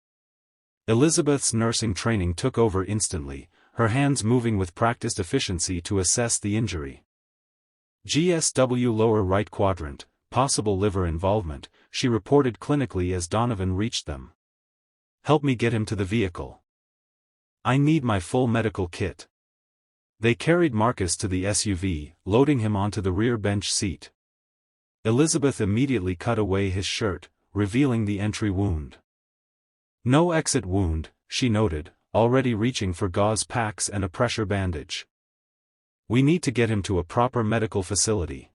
Elizabeth's nursing training took over instantly, her hands moving with practiced efficiency to assess the injury. GSW lower right quadrant, possible liver involvement, she reported clinically as Donovan reached them. Help me get him to the vehicle. I need my full medical kit. They carried Marcus to the SUV, loading him onto the rear bench seat. Elizabeth immediately cut away his shirt, revealing the entry wound. No exit wound, she noted, already reaching for gauze packs and a pressure bandage. We need to get him to a proper medical facility.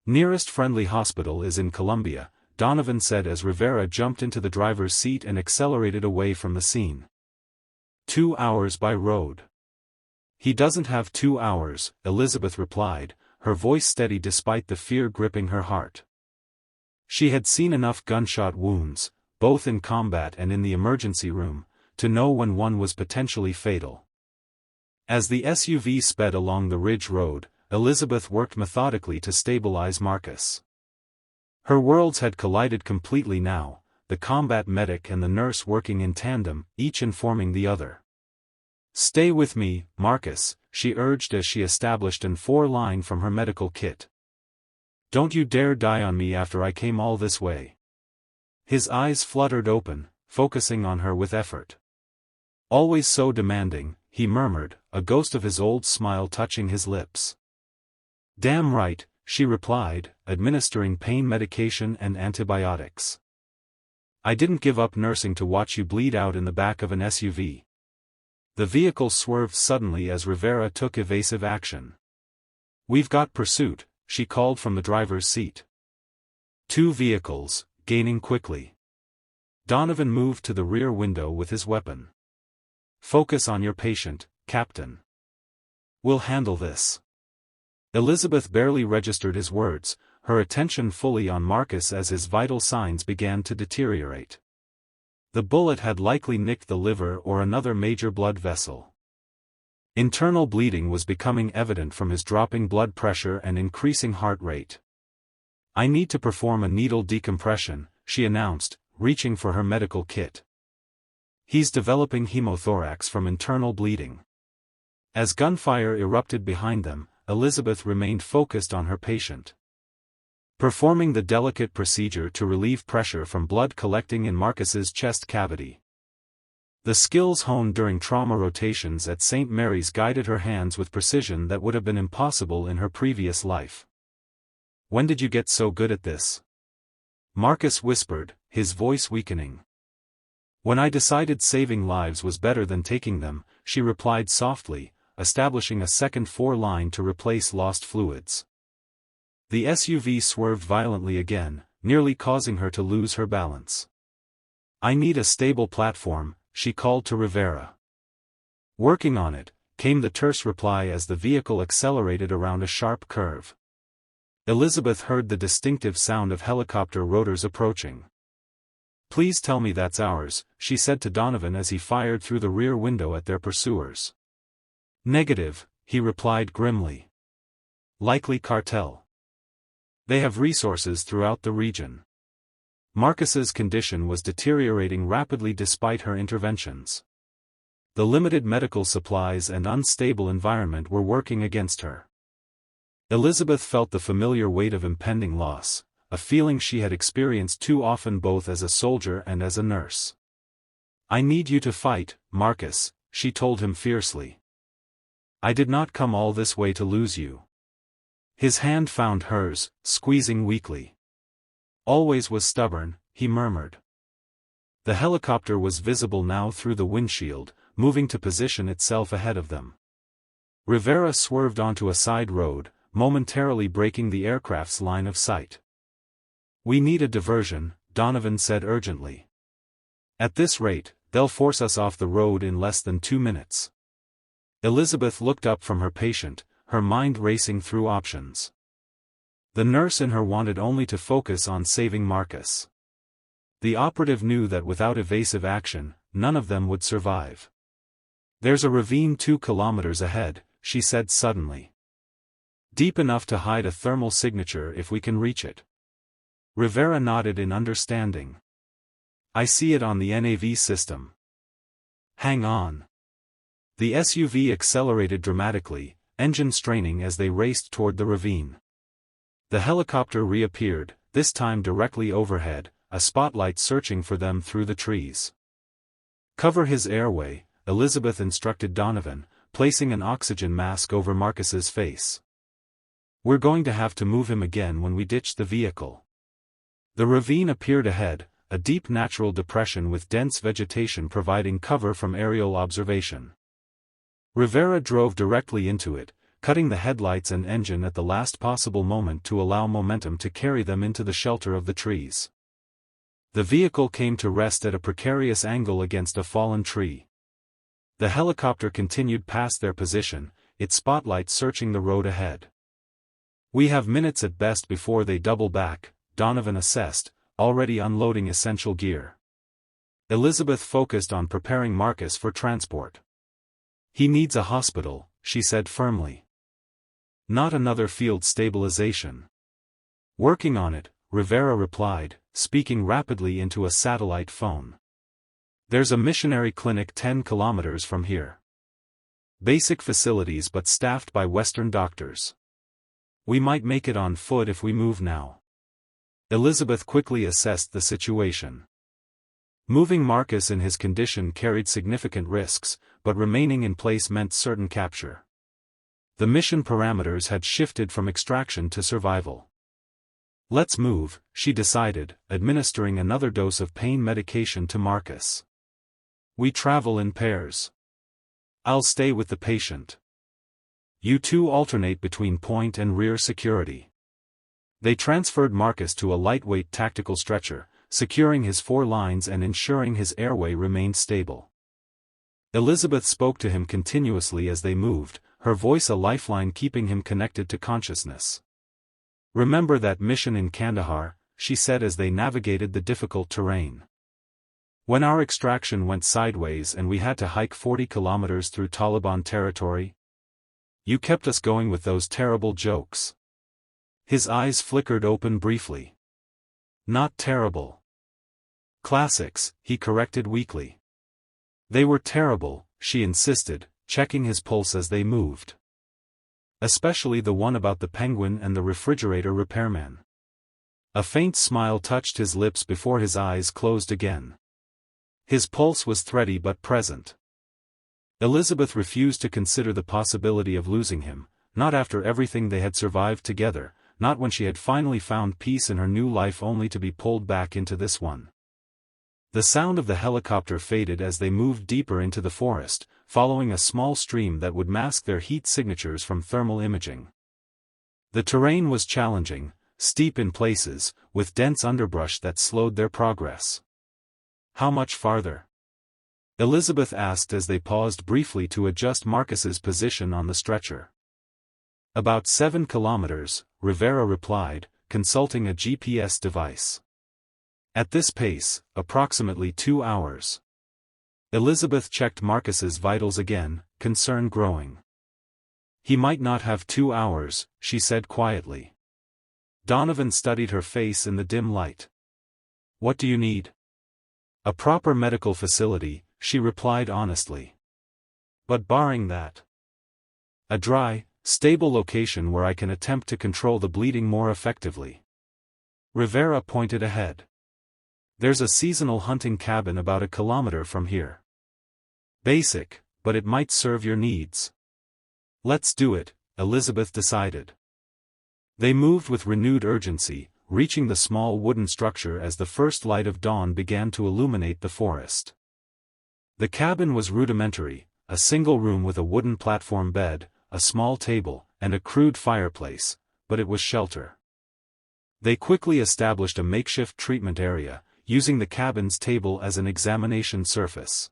Nearest friendly hospital is in Columbia, Donovan said as Rivera jumped into the driver's seat and accelerated away from the scene. 2 hours by road. He doesn't have 2 hours, Elizabeth replied, her voice steady despite the fear gripping her heart. She had seen enough gunshot wounds, both in combat and in the emergency room, to know when one was potentially fatal. As the SUV sped along the ridge road, Elizabeth worked methodically to stabilize Marcus. Her worlds had collided completely now, the combat medic and the nurse working in tandem, each informing the other. Stay with me, Marcus, she urged as she established an 4-line from her medical kit. Don't you dare die on me after I came all this way. His eyes fluttered open, focusing on her with effort. Always so demanding, he murmured, a ghost of his old smile touching his lips. Damn right, she replied, administering pain medication and antibiotics. I didn't give up nursing to watch you bleed out in the back of an SUV. The vehicle swerved suddenly as Rivera took evasive action. We've got pursuit, she called from the driver's seat. 2 vehicles, gaining quickly. Donovan moved to the rear window with his weapon. Focus on your patient, Captain. We'll handle this. Elizabeth barely registered his words, her attention fully on Marcus as his vital signs began to deteriorate. The bullet had likely nicked the liver or another major blood vessel. Internal bleeding was becoming evident from his dropping blood pressure and increasing heart rate. I need to perform a needle decompression, she announced, reaching for her medical kit. He's developing hemothorax from internal bleeding. As gunfire erupted behind them, Elizabeth remained focused on her patient. Performing the delicate procedure to relieve pressure from blood collecting in Marcus's chest cavity. The skills honed during trauma rotations at St. Mary's guided her hands with precision that would have been impossible in her previous life. "When did you get so good at this?" Marcus whispered, his voice weakening. "When I decided saving lives was better than taking them," she replied softly, establishing a second four-line to replace lost fluids. The SUV swerved violently again, nearly causing her to lose her balance. "I need a stable platform," she called to Rivera. "Working on it," came the terse reply as the vehicle accelerated around a sharp curve. Elizabeth heard the distinctive sound of helicopter rotors approaching. "Please tell me that's ours," she said to Donovan as he fired through the rear window at their pursuers. "Negative," he replied grimly. "Likely cartel. They have resources throughout the region." Marcus's condition was deteriorating rapidly despite her interventions. The limited medical supplies and unstable environment were working against her. Elizabeth felt the familiar weight of impending loss, a feeling she had experienced too often both as a soldier and as a nurse. "I need you to fight, Marcus," she told him fiercely. "I did not come all this way to lose you." His hand found hers, squeezing weakly. "Always was stubborn," he murmured. The helicopter was visible now through the windshield, moving to position itself ahead of them. Rivera swerved onto a side road, momentarily breaking the aircraft's line of sight. "We need a diversion," Donovan said urgently. "At this rate, they'll force us off the road in less than 2 minutes." Elizabeth looked up from her patient, her mind racing through options. The nurse in her wanted only to focus on saving Marcus. The operative knew that without evasive action, none of them would survive. "There's a ravine 2 kilometers ahead," she said suddenly. "Deep enough to hide a thermal signature if we can reach it." Rivera nodded in understanding. "I see it on the NAV system." "Hang on." The SUV accelerated dramatically, engine straining as they raced toward the ravine. The helicopter reappeared, this time directly overhead, a spotlight searching for them through the trees. "Cover his airway," Elizabeth instructed Donovan, placing an oxygen mask over Marcus's face. "We're going to have to move him again when we ditch the vehicle." The ravine appeared ahead, a deep natural depression with dense vegetation providing cover from aerial observation. Rivera drove directly into it, cutting the headlights and engine at the last possible moment to allow momentum to carry them into the shelter of the trees. The vehicle came to rest at a precarious angle against a fallen tree. The helicopter continued past their position, its spotlight searching the road ahead. "We have minutes at best before they double back," Donovan assessed, already unloading essential gear. Elizabeth focused on preparing Marcus for transport. "He needs a hospital," she said firmly. "Not another field stabilization." "Working on it," Rivera replied, speaking rapidly into a satellite phone. "There's a missionary clinic 10 kilometers from here. Basic facilities but staffed by Western doctors. We might make it on foot if we move now." Elizabeth quickly assessed the situation. Moving Marcus in his condition carried significant risks, but remaining in place meant certain capture. The mission parameters had shifted from extraction to survival. "Let's move," she decided, administering another dose of pain medication to Marcus. "We travel in pairs. I'll stay with the patient. You two alternate between point and rear security." They transferred Marcus to a lightweight tactical stretcher, securing his 4 lines and ensuring his airway remained stable. Elizabeth spoke to him continuously as they moved, her voice a lifeline keeping him connected to consciousness. "Remember that mission in Kandahar," she said as they navigated the difficult terrain. "When our extraction went sideways and we had to hike 40 kilometers through Taliban territory? You kept us going with those terrible jokes." His eyes flickered open briefly. "Not terrible. Classics," he corrected weakly. "They were terrible," she insisted, checking his pulse as they moved. Especially the one about the penguin and the refrigerator repairman. A faint smile touched his lips before his eyes closed again. His pulse was thready but present. Elizabeth refused to consider the possibility of losing him, not after everything they had survived together, not when she had finally found peace in her new life only to be pulled back into this one. The sound of the helicopter faded as they moved deeper into the forest, following a small stream that would mask their heat signatures from thermal imaging. The terrain was challenging, steep in places, with dense underbrush that slowed their progress. How much farther? Elizabeth asked as they paused briefly to adjust Marcus's position on the stretcher. About 7 kilometers, Rivera replied, consulting a GPS device. At this pace, approximately 2 hours. Elizabeth checked Marcus's vitals again, concern growing. He might not have 2 hours, she said quietly. Donovan studied her face in the dim light. What do you need? A proper medical facility, she replied honestly. But barring that, a dry, stable location where I can attempt to control the bleeding more effectively. Rivera pointed ahead. There's a seasonal hunting cabin about 1 kilometer from here. Basic, but it might serve your needs. Let's do it, Elizabeth decided. They moved with renewed urgency, reaching the small wooden structure as the first light of dawn began to illuminate the forest. The cabin was rudimentary, a single room with a wooden platform bed, a small table, and a crude fireplace, but it was shelter. They quickly established a makeshift treatment area, using the cabin's table as an examination surface.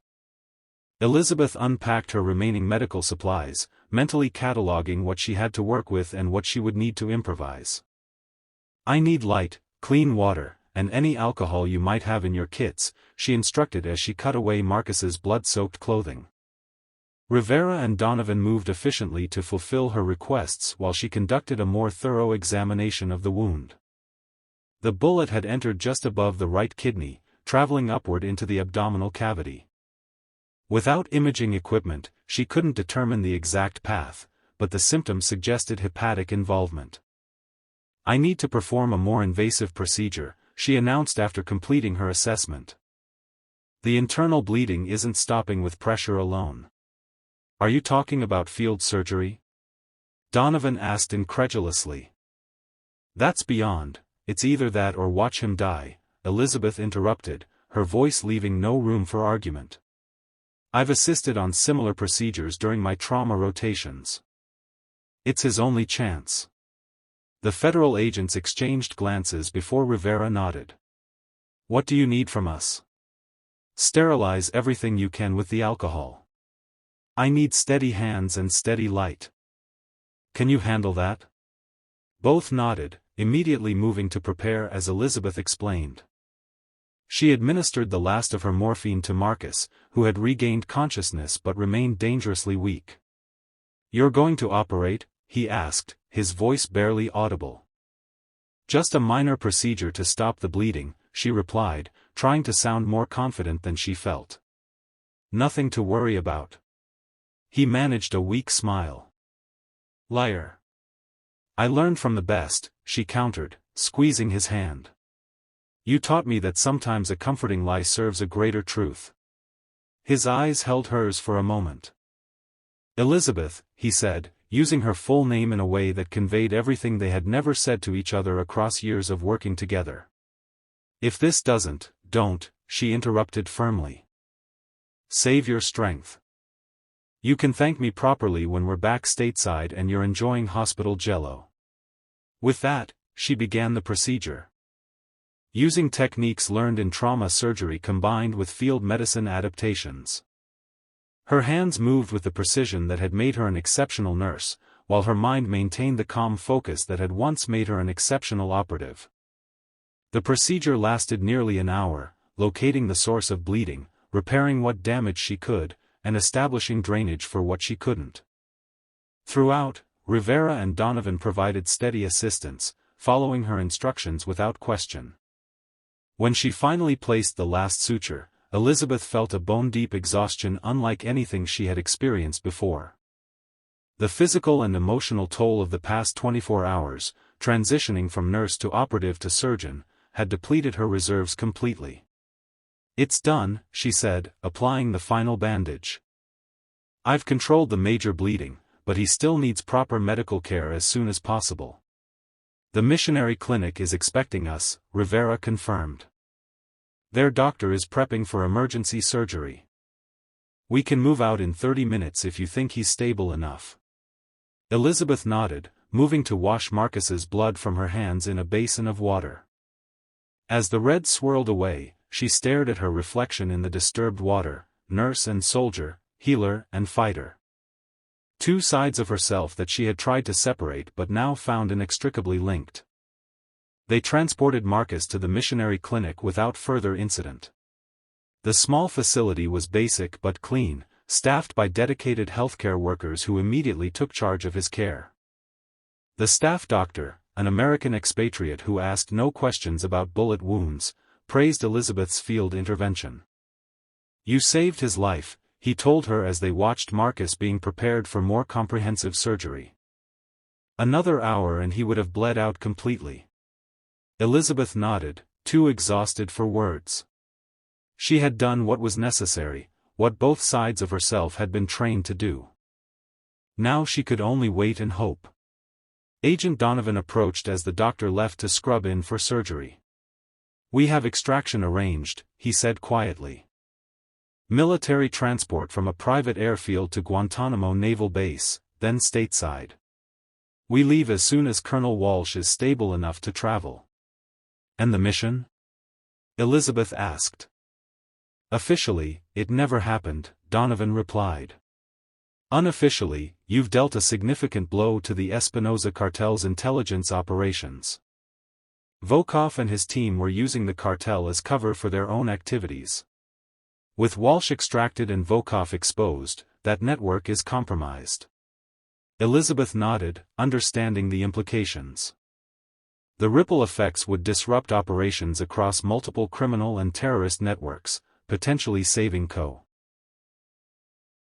Elizabeth unpacked her remaining medical supplies, mentally cataloging what she had to work with and what she would need to improvise. I need light, clean water, and any alcohol you might have in your kits, she instructed as she cut away Marcus's blood-soaked clothing. Rivera and Donovan moved efficiently to fulfill her requests while she conducted a more thorough examination of the wound. The bullet had entered just above the right kidney, traveling upward into the abdominal cavity. Without imaging equipment, she couldn't determine the exact path, but the symptoms suggested hepatic involvement. I need to perform a more invasive procedure, she announced after completing her assessment. The internal bleeding isn't stopping with pressure alone. Are you talking about field surgery? Donovan asked incredulously. That's beyond, it's either that or watch him die, Elizabeth interrupted, her voice leaving no room for argument. I've assisted on similar procedures during my trauma rotations. It's his only chance. The federal agents exchanged glances before Rivera nodded. What do you need from us? Sterilize everything you can with the alcohol. I need steady hands and steady light. Can you handle that? Both nodded, immediately moving to prepare as Elizabeth explained. She administered the last of her morphine to Marcus, who had regained consciousness but remained dangerously weak. You're going to operate? He asked, his voice barely audible. Just a minor procedure to stop the bleeding, she replied, trying to sound more confident than she felt. Nothing to worry about. He managed a weak smile. Liar. I learned from the best, she countered, squeezing his hand. You taught me that sometimes a comforting lie serves a greater truth. His eyes held hers for a moment. Elizabeth, he said, using her full name in a way that conveyed everything they had never said to each other across years of working together. If this doesn't, don't, she interrupted firmly. Save your strength. You can thank me properly when we're back stateside and you're enjoying hospital jello. With that, she began the procedure. Using techniques learned in trauma surgery combined with field medicine adaptations. Her hands moved with the precision that had made her an exceptional nurse, while her mind maintained the calm focus that had once made her an exceptional operative. The procedure lasted nearly an hour, locating the source of bleeding, repairing what damage she could, and establishing drainage for what she couldn't. Throughout, Rivera and Donovan provided steady assistance, following her instructions without question. When she finally placed the last suture, Elizabeth felt a bone-deep exhaustion unlike anything she had experienced before. The physical and emotional toll of the past 24 hours, transitioning from nurse to operative to surgeon, had depleted her reserves completely. "It's done," she said, applying the final bandage. "I've controlled the major bleeding, but he still needs proper medical care as soon as possible. The missionary clinic is expecting us," Rivera confirmed. "Their doctor is prepping for emergency surgery. We can move out in 30 minutes if you think he's stable enough." Elizabeth nodded, moving to wash Marcus's blood from her hands in a basin of water. As the red swirled away, she stared at her reflection in the disturbed water, nurse and soldier, healer and fighter. Two sides of herself that she had tried to separate but now found inextricably linked. They transported Marcus to the missionary clinic without further incident. The small facility was basic but clean, staffed by dedicated healthcare workers who immediately took charge of his care. The staff doctor, an American expatriate who asked no questions about bullet wounds, praised Elizabeth's field intervention. "You saved his life," he told her as they watched Marcus being prepared for more comprehensive surgery. "Another hour and he would have bled out completely." Elizabeth nodded, too exhausted for words. She had done what was necessary, what both sides of herself had been trained to do. Now she could only wait and hope. Agent Donovan approached as the doctor left to scrub in for surgery. "We have extraction arranged," he said quietly. "Military transport from a private airfield to Guantanamo Naval Base, then stateside. We leave as soon as Colonel Walsh is stable enough to travel." "And the mission?" Elizabeth asked. "Officially, it never happened," Donovan replied. "Unofficially, you've dealt a significant blow to the Espinosa cartel's intelligence operations. Volkov and his team were using the cartel as cover for their own activities. With Walsh extracted and Volkov exposed, that network is compromised." Elizabeth nodded, understanding the implications. The ripple effects would disrupt operations across multiple criminal and terrorist networks, potentially saving Co.